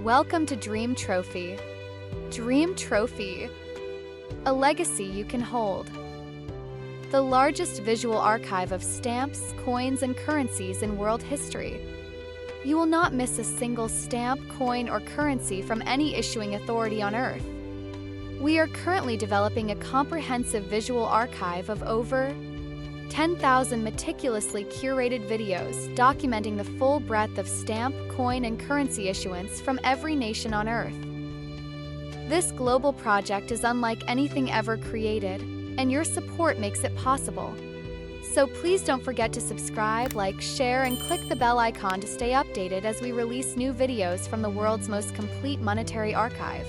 Welcome to DreamTrophy. DreamTrophy, a legacy you can hold. The largest visual archive of stamps, coins, and currencies in world history. You will not miss a single stamp, coin, or currency from any issuing authority on Earth. We are currently developing a comprehensive visual archive of over 10,000 meticulously curated videos documenting the full breadth of stamp, coin, and currency issuance from every nation on Earth. This global project is unlike anything ever created, and your support makes it possible. So please don't forget to subscribe, like, share, and click the bell icon to stay updated as we release new videos from the world's most complete monetary archive.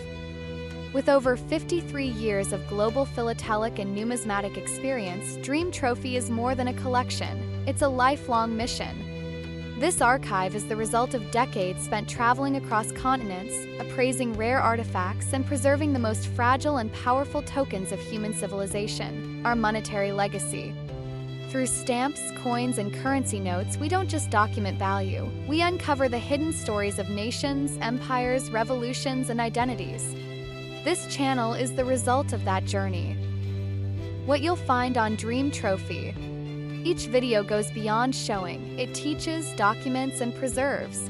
With over 53 years of global philatelic and numismatic experience, DreamTrophy is more than a collection. It's a lifelong mission. This archive is the result of decades spent traveling across continents, appraising rare artifacts, and preserving the most fragile and powerful tokens of human civilization, our monetary legacy. Through stamps, coins, and currency notes, we don't just document value. We uncover the hidden stories of nations, empires, revolutions, and identities. This channel is the result of that journey. What you'll find on DreamTrophy. Each video goes beyond showing. It teaches, documents, and preserves.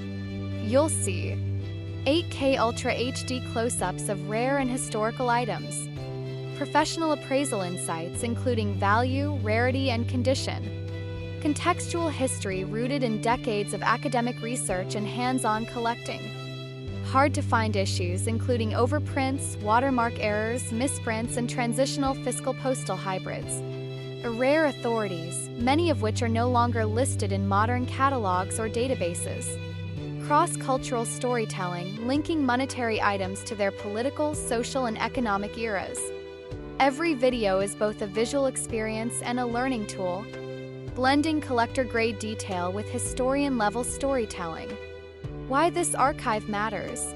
You'll see 8K Ultra HD close-ups of rare and historical items, professional appraisal insights including value, rarity, and condition, contextual history rooted in decades of academic research and hands-on collecting, hard-to-find issues including overprints, watermark errors, misprints, and transitional fiscal postal hybrids, rare authorities, many of which are no longer listed in modern catalogs or databases, cross-cultural storytelling linking monetary items to their political, social, and economic eras. Every video is both a visual experience and a learning tool, blending collector-grade detail with historian-level storytelling. Why this archive matters.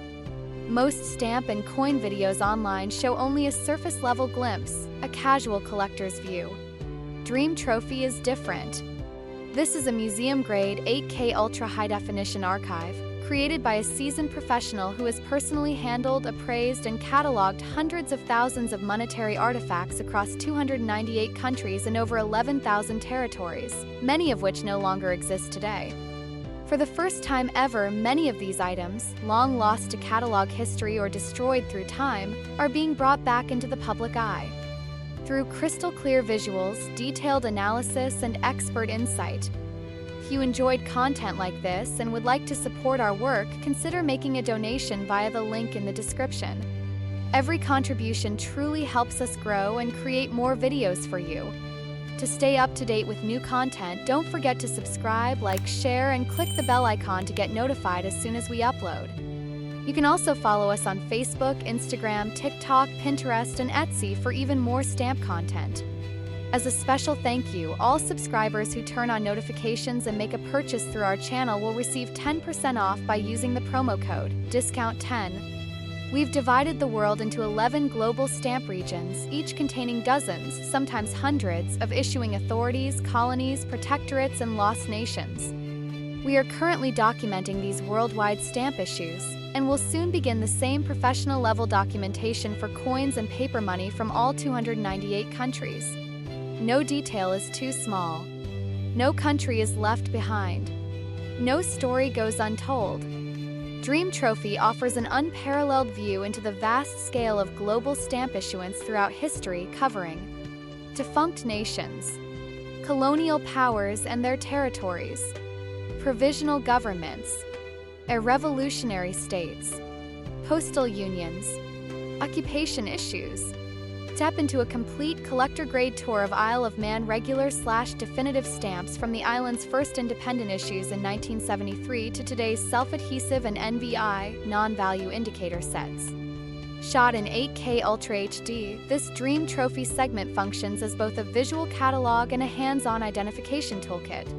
Most stamp and coin videos online show only a surface-level glimpse, a casual collector's view. DreamTrophy is different. This is a museum-grade 8K Ultra High-Definition archive, created by a seasoned professional who has personally handled, appraised, and cataloged hundreds of thousands of monetary artifacts across 298 countries and over 11,000 territories, many of which no longer exist today. For the first time ever, many of these items, long lost to catalog history or destroyed through time, are being brought back into the public eye. Through crystal-clear visuals, detailed analysis, and expert insight. If you enjoyed content like this and would like to support our work, consider making a donation via the link in the description. Every contribution truly helps us grow and create more videos for you. To stay up to date with new content, don't forget to subscribe, like, share, and click the bell icon to get notified as soon as we upload. You can also follow us on Facebook, Instagram, TikTok, Pinterest, and Etsy for even more stamp content. As a special thank you, all subscribers who turn on notifications and make a purchase through our channel will receive 10% off by using the promo code DISCOUNT10. We've divided the world into 11 global stamp regions, each containing dozens, sometimes hundreds, of issuing authorities, colonies, protectorates, and lost nations. We are currently documenting these worldwide stamp issues, and will soon begin the same professional-level documentation for coins and paper money from all 298 countries. No detail is too small. No country is left behind. No story goes untold. DreamTrophy offers an unparalleled view into the vast scale of global stamp issuance throughout history, covering defunct nations, colonial powers and their territories, provisional governments, revolutionary states, postal unions, occupation issues. Step into a complete collector-grade tour of Isle of Man regular/definitive stamps from the island's first independent issues in 1973 to today's self-adhesive and NVI non-value indicator sets. Shot in 8K Ultra HD, this DreamTrophy segment functions as both a visual catalog and a hands-on identification toolkit.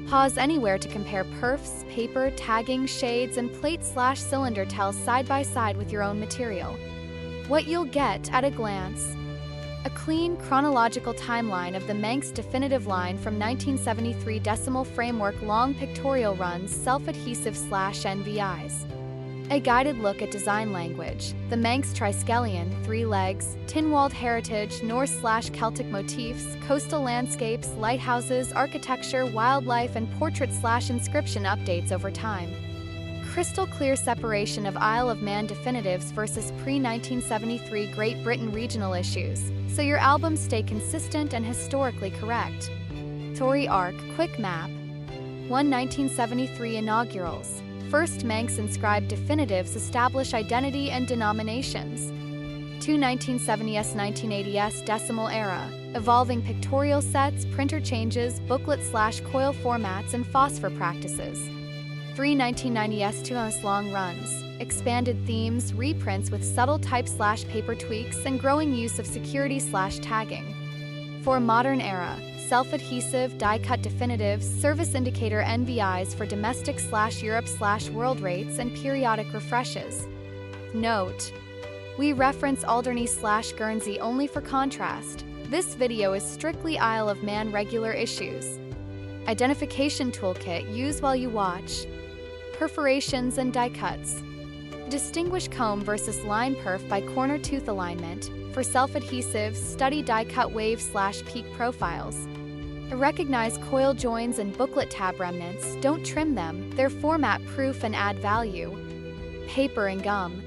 Pause anywhere to compare perfs, paper, tagging, shades, and plate/cylinder tells side by side with your own material. What you'll get at a glance. A clean, chronological timeline of the Manx definitive line from 1973 decimal framework long pictorial runs self-adhesive/NVIs. A guided look at design language, the Manx Triskelion, 3 legs, Tynwald heritage, Norse/Celtic motifs, coastal landscapes, lighthouses, architecture, wildlife, and portrait/inscription updates over time. Crystal clear separation of Isle of Man definitives versus pre-1973 Great Britain regional issues, so your albums stay consistent and historically correct. Tory Arc Quick Map 1 1973 Inaugurals. First Manx inscribed definitives establish identity and denominations. 2 1970s 1980s Decimal Era. Evolving pictorial sets, printer changes, booklet/coil formats, and Phosphor practices. 3 1990s 2 ounce long runs. Expanded themes, reprints with subtle type/paper tweaks, and growing use of security/tagging. 4 Modern Era. Self-adhesive, die-cut definitives, service indicator NVIs for domestic/Europe/world rates, and periodic refreshes. Note: we reference Alderney/Guernsey only for contrast. This video is strictly Isle of Man regular issues. Identification toolkit, use while you watch. Perforations and die cuts. Distinguish comb versus line perf by corner tooth alignment. For self-adhesives, study die-cut wave/peak profiles. Recognize coil joins and booklet tab remnants, don't trim them, they're format-proof and add value. Paper and gum.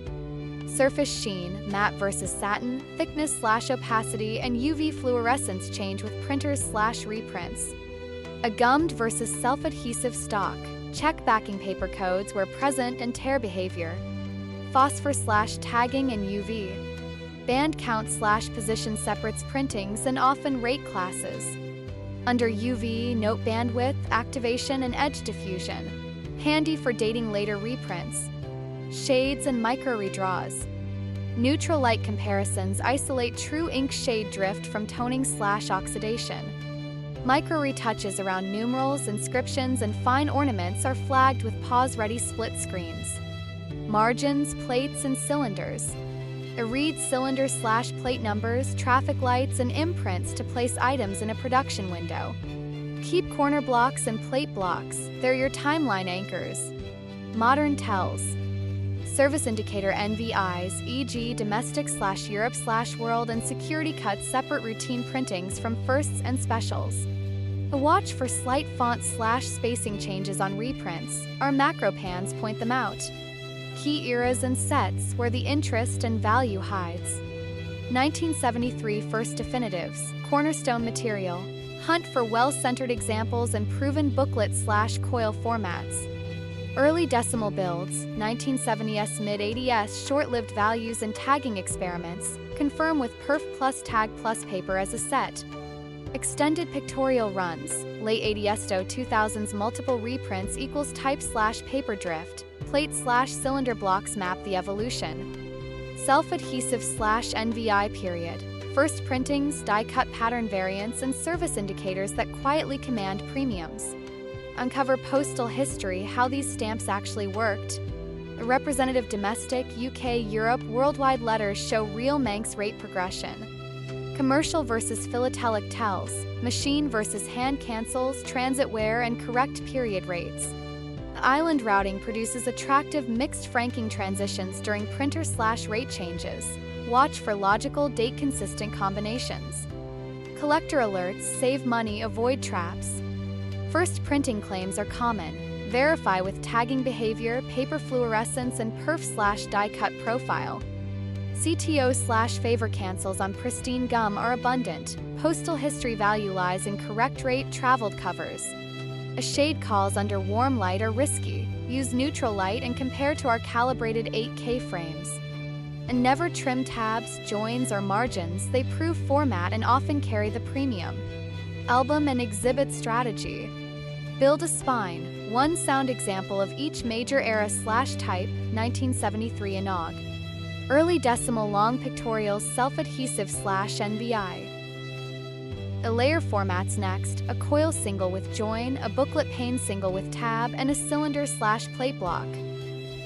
Surface sheen, matte versus satin, thickness/opacity, and UV fluorescence change with printers/reprints. A gummed versus self-adhesive stock. Check backing paper codes where present and tear behavior. Phosphor/tagging and UV. Band count/position separates printings and often rate classes. Under UV, note bandwidth, activation, and edge diffusion. Handy for dating later reprints. Shades and micro-redraws. Neutral light comparisons isolate true ink shade drift from toning/oxidation. Micro-retouches around numerals, inscriptions, and fine ornaments are flagged with pause-ready split screens. Margins, plates, and cylinders. Read cylinder/plate numbers, traffic lights, and imprints to place items in a production window. Keep corner blocks and plate blocks, they're your timeline anchors. Modern tells. Service indicator NVIs, e.g. domestic/Europe/world, and security cuts separate routine printings from firsts and specials. Watch for slight font/spacing changes on reprints. Our macro pans point them out. Key eras and sets where the interest and value hides. 1973 First Definitives, cornerstone material. Hunt for well-centered examples and proven booklet/coil formats. Early decimal builds, 1970s mid-80s short-lived values and tagging experiments, confirm with perf plus tag plus paper as a set. Extended pictorial runs, late 80s to 2000s multiple reprints equals type/paper drift. Plate/cylinder blocks map the evolution. Self-adhesive/NVI period. First printings, die-cut pattern variants, and service indicators that quietly command premiums. Uncover postal history, how these stamps actually worked. Representative domestic, UK, Europe, worldwide letters show real Manx rate progression. Commercial versus philatelic tells. Machine versus hand cancels, transit wear, and correct period rates. Island routing produces attractive mixed franking transitions during printer/rate changes. Watch for logical, date-consistent combinations. Collector alerts, save money, avoid traps. First printing claims are common. Verify with tagging behavior, paper fluorescence, and perf/die-cut profile. CTOs/favor cancels on pristine gum are abundant. Postal history value lies in correct rate traveled covers. A shade calls under warm light are risky. Use neutral light and compare to our calibrated 8K frames. And never trim tabs, joins, or margins, they prove format and often carry the premium. Album and exhibit strategy. Build a spine, one sound example of each major era/type, 1973 Inaug. Early decimal long pictorials self-adhesive/NVI. A layer formats next, a coil single with join, a booklet pane single with tab, and a cylinder/plate block.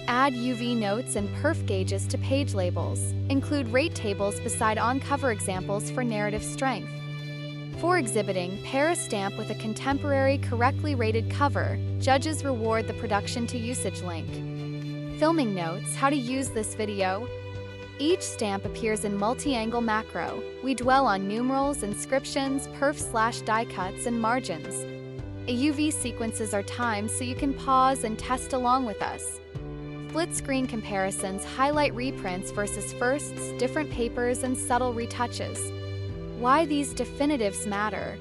Add UV notes and perf gauges to page labels. Include rate tables beside on-cover examples for narrative strength. For exhibiting, pair a stamp with a contemporary, correctly rated cover. Judges reward the production to usage link. Filming notes: how to use this video. Each stamp appears in multi-angle macro. We dwell on numerals, inscriptions, perf/die cuts, and margins. UV sequences are timed so you can pause and test along with us. Split screen comparisons highlight reprints versus firsts, different papers, and subtle retouches. Why these definitives matter.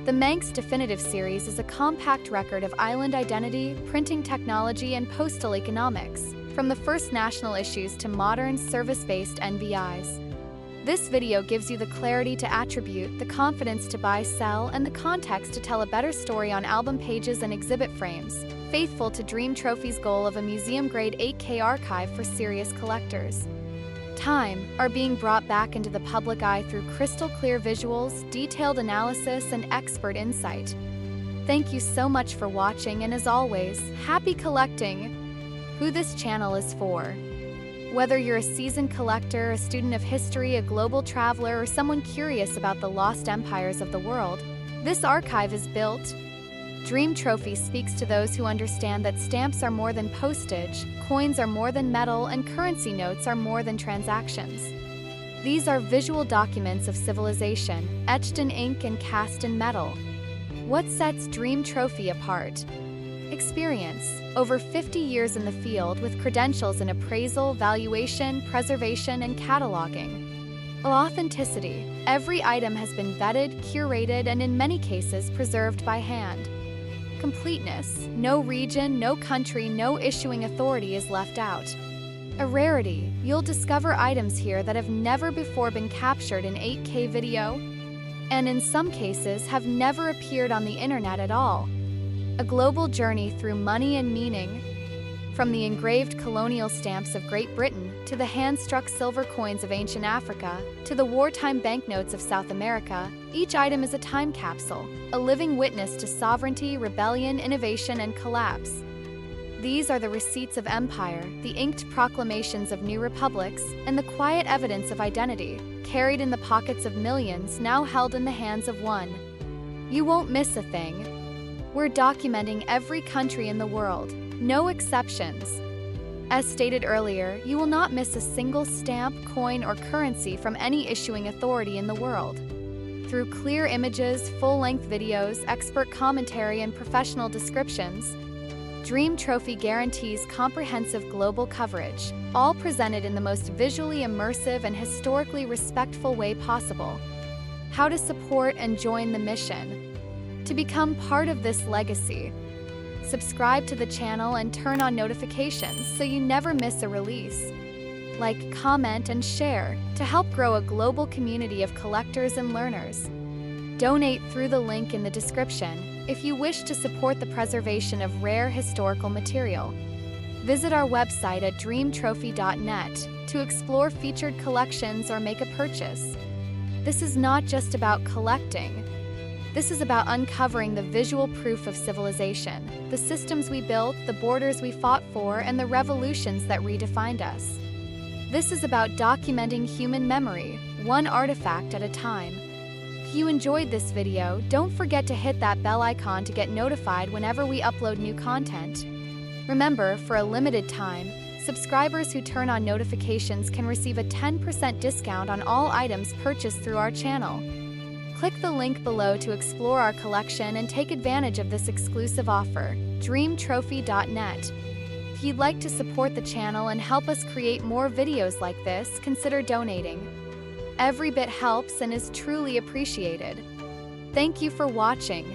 The Manx Definitive Series is a compact record of island identity, printing technology, and postal economics, from the first national issues to modern, service-based NVIs. This video gives you the clarity to attribute, the confidence to buy, sell, and the context to tell a better story on album pages and exhibit frames, faithful to DreamTrophy's goal of a museum-grade 8K archive for serious collectors. Time are being brought back into the public eye through crystal-clear visuals, detailed analysis, and expert insight. Thank you so much for watching, and as always, happy collecting! Who this channel is for. Whether you're a seasoned collector, a student of history, a global traveler, or someone curious about the lost empires of the world, this archive is built. DreamTrophy speaks to those who understand that stamps are more than postage, coins are more than metal, and currency notes are more than transactions. These are visual documents of civilization, etched in ink and cast in metal. What sets DreamTrophy apart? Experience. Over 50 years in the field with credentials in appraisal, valuation, preservation, and cataloging. Authenticity. Every item has been vetted, curated, and in many cases preserved by hand. Completeness. No region, no country, no issuing authority is left out. A rarity. You'll discover items here that have never before been captured in 8K video, and in some cases have never appeared on the internet at all. A global journey through money and meaning. From the engraved colonial stamps of Great Britain, to the hand-struck silver coins of ancient Africa, to the wartime banknotes of South America, each item is a time capsule, a living witness to sovereignty, rebellion, innovation, and collapse. These are the receipts of empire, the inked proclamations of new republics, and the quiet evidence of identity, carried in the pockets of millions, now held in the hands of one. You won't miss a thing. We're documenting every country in the world, no exceptions. As stated earlier, you will not miss a single stamp, coin, or currency from any issuing authority in the world. Through clear images, full-length videos, expert commentary, and professional descriptions, DreamTrophy guarantees comprehensive global coverage, all presented in the most visually immersive and historically respectful way possible. How to support and join the mission. To become part of this legacy, subscribe to the channel and turn on notifications so you never miss a release. Like, comment, and share to help grow a global community of collectors and learners. Donate through the link in the description if you wish to support the preservation of rare historical material. Visit our website at dreamtrophy.net to explore featured collections or make a purchase. This is not just about collecting. This is about uncovering the visual proof of civilization, the systems we built, the borders we fought for, and the revolutions that redefined us. This is about documenting human memory, one artifact at a time. If you enjoyed this video, don't forget to hit that bell icon to get notified whenever we upload new content. Remember, for a limited time, subscribers who turn on notifications can receive a 10% discount on all items purchased through our channel. Click the link below to explore our collection and take advantage of this exclusive offer, dreamtrophy.net. If you'd like to support the channel and help us create more videos like this, consider donating. Every bit helps and is truly appreciated. Thank you for watching.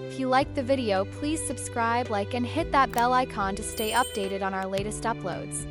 If you liked the video, please subscribe, like, and hit that bell icon to stay updated on our latest uploads.